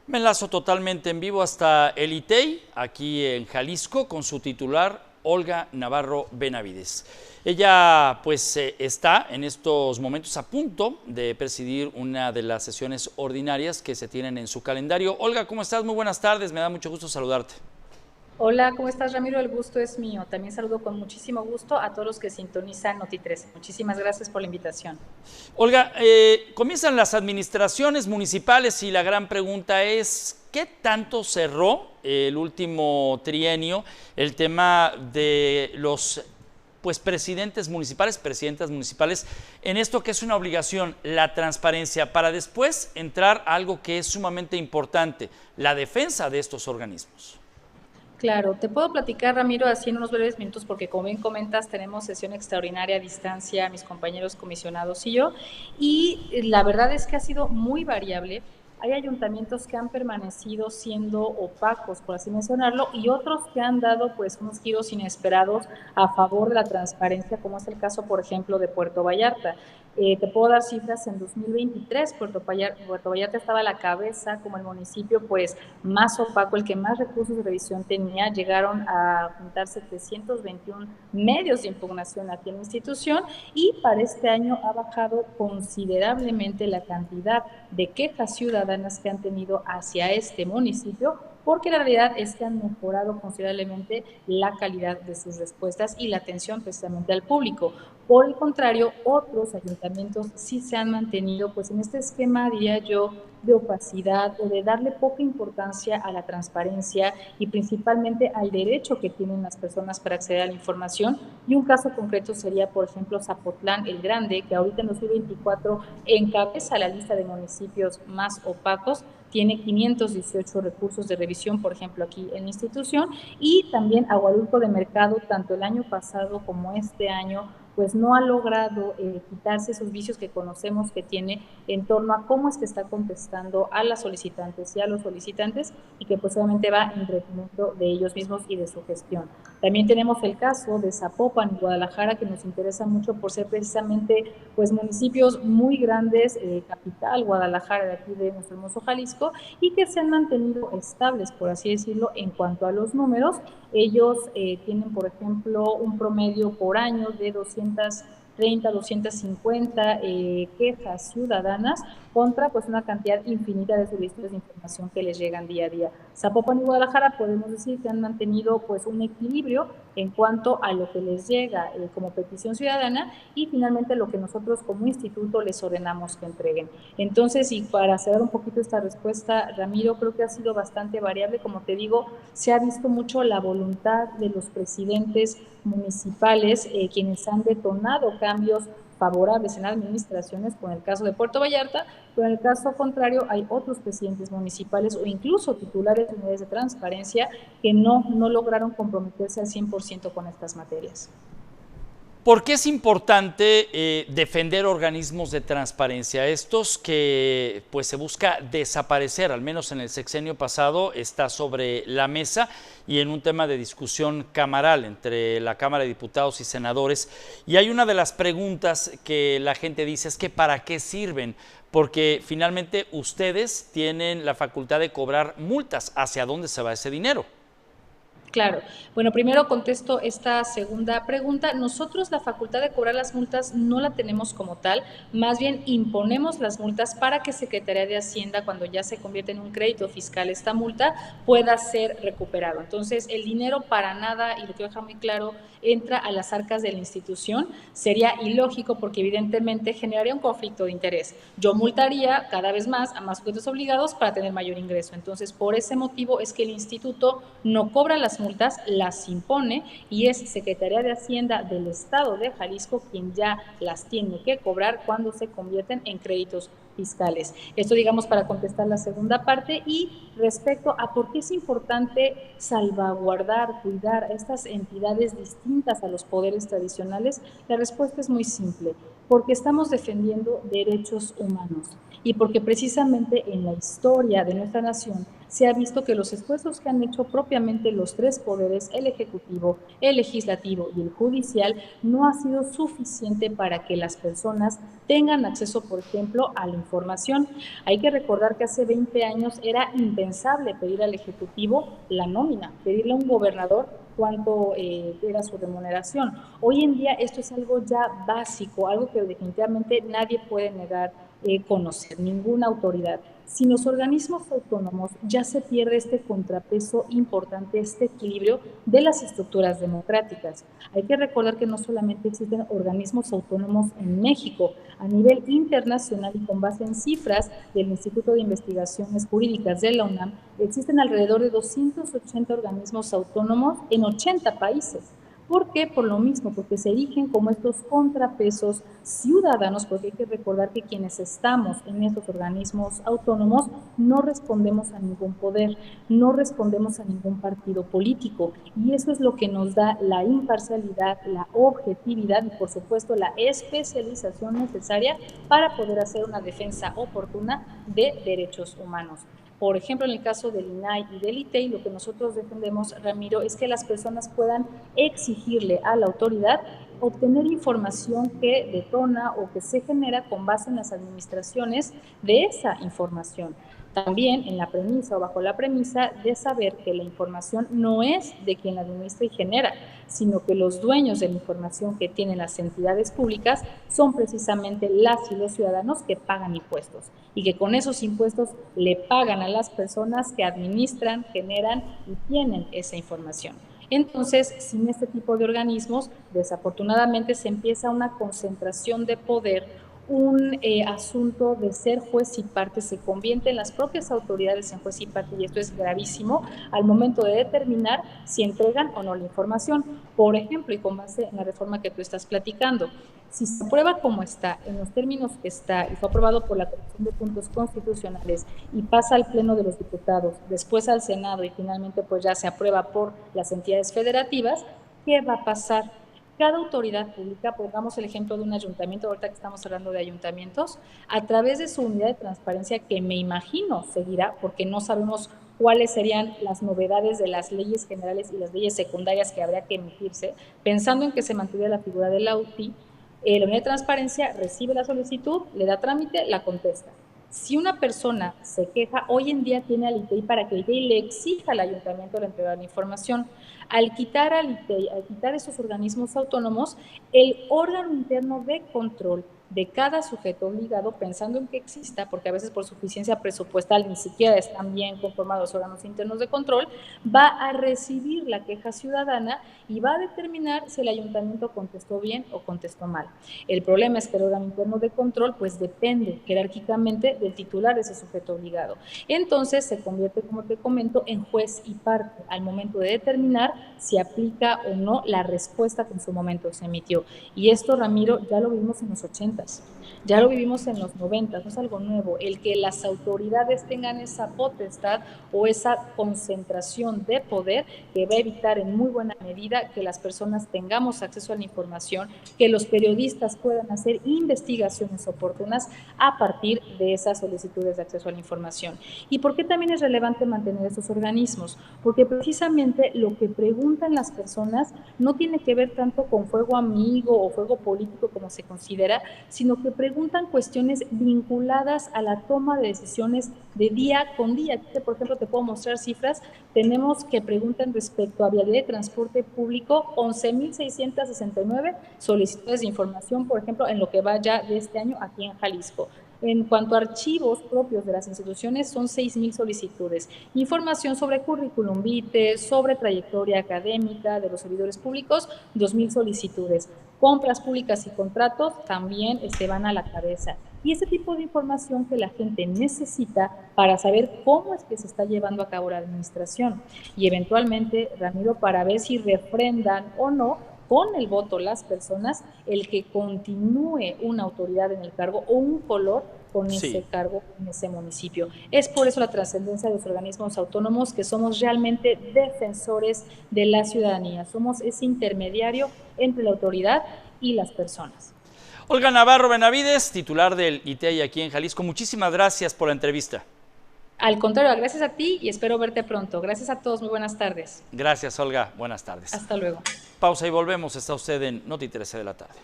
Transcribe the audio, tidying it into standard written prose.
Me enlazo totalmente en vivo hasta el ITEI, aquí en Jalisco, con su titular, Olga Navarro Benavides. Ella pues está en estos momentos a punto de presidir una de las sesiones ordinarias que se tienen en su calendario. Olga, ¿cómo estás? Muy buenas tardes, me da mucho gusto saludarte. Hola, ¿cómo estás, Ramiro? El gusto es mío. También saludo con muchísimo gusto a todos los que sintonizan Noti13. Muchísimas gracias por la invitación. Olga, comienzan las administraciones municipales y la gran pregunta es, ¿qué tanto cerró el último trienio el tema de los presidentes municipales, presidentas municipales, en esto que es una obligación, la transparencia, para después entrar a algo que es sumamente importante, la defensa de estos organismos? Claro, te puedo platicar, Ramiro, así en unos breves minutos, porque como bien comentas, tenemos sesión extraordinaria a distancia, mis compañeros comisionados y yo, y la verdad es que ha sido muy variable. Hay ayuntamientos que han permanecido siendo opacos, por así mencionarlo, y otros que han dado pues unos giros inesperados a favor de la transparencia, como es el caso, por ejemplo, de Puerto Vallarta. Te puedo dar cifras, en 2023 Puerto Vallarta estaba a la cabeza como el municipio pues más opaco, el que más recursos de revisión tenía. Llegaron a juntar 721 medios de impugnación aquí en la institución, y para este año ha bajado considerablemente la cantidad de quejas ciudadanas que han tenido hacia este municipio, porque la realidad es que han mejorado considerablemente la calidad de sus respuestas y la atención precisamente al público. Por el contrario, otros ayuntamientos sí se han mantenido pues en este esquema, diría yo, de opacidad o de darle poca importancia a la transparencia y principalmente al derecho que tienen las personas para acceder a la información. Y un caso concreto sería, por ejemplo, Zapotlán el Grande, que ahorita en 2024 encabeza la lista de municipios más opacos, tiene 518 recursos de revisión, por ejemplo, aquí en la institución, y también Aguadulco de Mercado, tanto el año pasado como este año, pues no ha logrado quitarse esos vicios que conocemos que tiene en torno a cómo es que está contestando a las solicitantes y a los solicitantes, y que pues obviamente va en detrimento de ellos mismos y de su gestión. También tenemos el caso de Zapopan y Guadalajara, que nos interesa mucho por ser precisamente pues municipios muy grandes, capital Guadalajara de aquí de nuestro hermoso Jalisco, y que se han mantenido estables, por así decirlo, en cuanto a los números. Ellos tienen, por ejemplo, un promedio por año de 230, 250 quejas ciudadanas contra pues una cantidad infinita de solicitudes de información que les llegan día a día. Zapopan y Guadalajara podemos decir que han mantenido pues un equilibrio en cuanto a lo que les llega como petición ciudadana, y finalmente lo que nosotros como instituto les ordenamos que entreguen. Entonces, y para cerrar un poquito esta respuesta, Ramiro, creo que ha sido bastante variable. Como te digo, se ha visto mucho la voluntad de los presidentes municipales, quienes han detonado cambios favorables en administraciones, con el caso de Puerto Vallarta, pero en el caso contrario hay otros presidentes municipales o incluso titulares de unidades de transparencia que no lograron comprometerse al 100% con estas materias. ¿Por qué es importante defender organismos de transparencia? Estos que pues se busca desaparecer, al menos en el sexenio pasado, está sobre la mesa y en un tema de discusión camaral entre la Cámara de Diputados y Senadores. Y hay una de las preguntas que la gente dice es que ¿para qué sirven? Porque finalmente ustedes tienen la facultad de cobrar multas. ¿Hacia dónde se va ese dinero? Claro. Bueno, primero contesto esta segunda pregunta. Nosotros la facultad de cobrar las multas no la tenemos como tal, más bien imponemos las multas para que Secretaría de Hacienda, cuando ya se convierte en un crédito fiscal esta multa, pueda ser recuperado. Entonces, el dinero para nada, y lo quiero dejar muy claro, entra a las arcas de la institución. Sería ilógico porque evidentemente generaría un conflicto de interés. Yo multaría cada vez más a más sujetos obligados para tener mayor ingreso. Entonces, por ese motivo es que el instituto no cobra las multas, las impone, y es Secretaría de Hacienda del Estado de Jalisco quien ya las tiene que cobrar cuando se convierten en créditos fiscales. Esto, digamos, para contestar la segunda parte. Y respecto a por qué es importante salvaguardar, cuidar a estas entidades distintas a los poderes tradicionales, la respuesta es muy simple: porque estamos defendiendo derechos humanos y porque precisamente en la historia de nuestra nación se ha visto que los esfuerzos que han hecho propiamente los tres poderes, el ejecutivo, el legislativo y el judicial, no ha sido suficiente para que las personas tengan acceso, por ejemplo, a la información. Hay que recordar que hace 20 años era impensable pedir al ejecutivo la nómina, pedirle a un gobernador cuánto era su remuneración. Hoy en día esto es algo ya básico, algo que definitivamente nadie puede negar conocer, ninguna autoridad. Sin los organismos autónomos ya se pierde este contrapeso importante, este equilibrio de las estructuras democráticas. Hay que recordar que no solamente existen organismos autónomos en México, a nivel internacional y con base en cifras del Instituto de Investigaciones Jurídicas de la UNAM, existen alrededor de 280 organismos autónomos en 80 países. ¿Por qué? Por lo mismo, porque se erigen como estos contrapesos ciudadanos, porque hay que recordar que quienes estamos en estos organismos autónomos no respondemos a ningún poder, no respondemos a ningún partido político, y eso es lo que nos da la imparcialidad, la objetividad y por supuesto la especialización necesaria para poder hacer una defensa oportuna de derechos humanos. Por ejemplo, en el caso del INAI y del ITEI, lo que nosotros defendemos, Ramiro, es que las personas puedan exigirle a la autoridad obtener información que detona o que se genera con base en las administraciones de esa información. También en la premisa o bajo la premisa de saber que la información no es de quien la administra y genera, sino que los dueños de la información que tienen las entidades públicas son precisamente las y los ciudadanos que pagan impuestos y que con esos impuestos le pagan a las personas que administran, generan y tienen esa información. Entonces, sin este tipo de organismos, desafortunadamente se empieza una concentración de poder, un asunto de ser juez y parte, se convierte en las propias autoridades en juez y parte, y esto es gravísimo al momento de determinar si entregan o no la información. Por ejemplo, y con base en la reforma que tú estás platicando, si se aprueba como está, en los términos que está, y fue aprobado por la Comisión de Puntos Constitucionales y pasa al Pleno de los Diputados, después al Senado y finalmente pues ya se aprueba por las entidades federativas, ¿qué va a pasar? Cada autoridad pública, pongamos el ejemplo de un ayuntamiento, ahorita que estamos hablando de ayuntamientos, a través de su unidad de transparencia, que me imagino seguirá, porque no sabemos cuáles serían las novedades de las leyes generales y las leyes secundarias que habría que emitirse, pensando en que se mantuviera la figura de la UTI, la unidad de transparencia recibe la solicitud, le da trámite, la contesta. Si una persona se queja, hoy en día tiene al ITEI para que el ITEI le exija al ayuntamiento la entrega de la información. Al quitar al ITEI, al quitar esos organismos autónomos, el órgano interno de control de cada sujeto obligado, pensando en que exista, porque a veces por suficiencia presupuestal ni siquiera están bien conformados los órganos internos de control, va a recibir la queja ciudadana y va a determinar si el ayuntamiento contestó bien o contestó mal. El problema es que el órgano interno de control pues depende jerárquicamente del titular de ese sujeto obligado. Entonces se convierte, como te comento, en juez y parte al momento de determinar si aplica o no la respuesta que en su momento se emitió. Y esto, Ramiro, ya lo vimos en los 80s, ya lo vivimos en los 90s, no es algo nuevo. El que las autoridades tengan esa potestad o esa concentración de poder que va a evitar en muy buena medida que las personas tengamos acceso a la información, que los periodistas puedan hacer investigaciones oportunas a partir de esas solicitudes de acceso a la información. ¿Y por qué también es relevante mantener esos organismos? Porque precisamente lo que preguntan las personas no tiene que ver tanto con fuego amigo o fuego político como se considera, sino que preguntan cuestiones vinculadas a la toma de decisiones de día con día. Aquí, por ejemplo, te puedo mostrar cifras. Tenemos que preguntan respecto a vialidad de transporte público, 11.669 solicitudes de información, por ejemplo, en lo que va ya de este año aquí en Jalisco. En cuanto a archivos propios de las instituciones, son 6.000 solicitudes. Información sobre currículum vitae, sobre trayectoria académica de los servidores públicos, 2.000 solicitudes. Compras públicas y contratos también van a la cabeza. Y ese tipo de información que la gente necesita para saber cómo es que se está llevando a cabo la administración. Y eventualmente, Ramiro, para ver si refrendan o no con el voto las personas el que continúe una autoridad en el cargo o un color con ese cargo en ese municipio. Es por eso la trascendencia de los organismos autónomos, que somos realmente defensores de la ciudadanía, somos ese intermediario entre la autoridad y las personas. Olga Navarro Benavides, titular del ITEI aquí en Jalisco, muchísimas gracias por la entrevista. Al contrario, gracias a ti y espero verte pronto. Gracias a todos, muy buenas tardes. Gracias, Olga. Buenas tardes. Hasta luego. Pausa y volvemos. Está usted en Noti 13 de la tarde.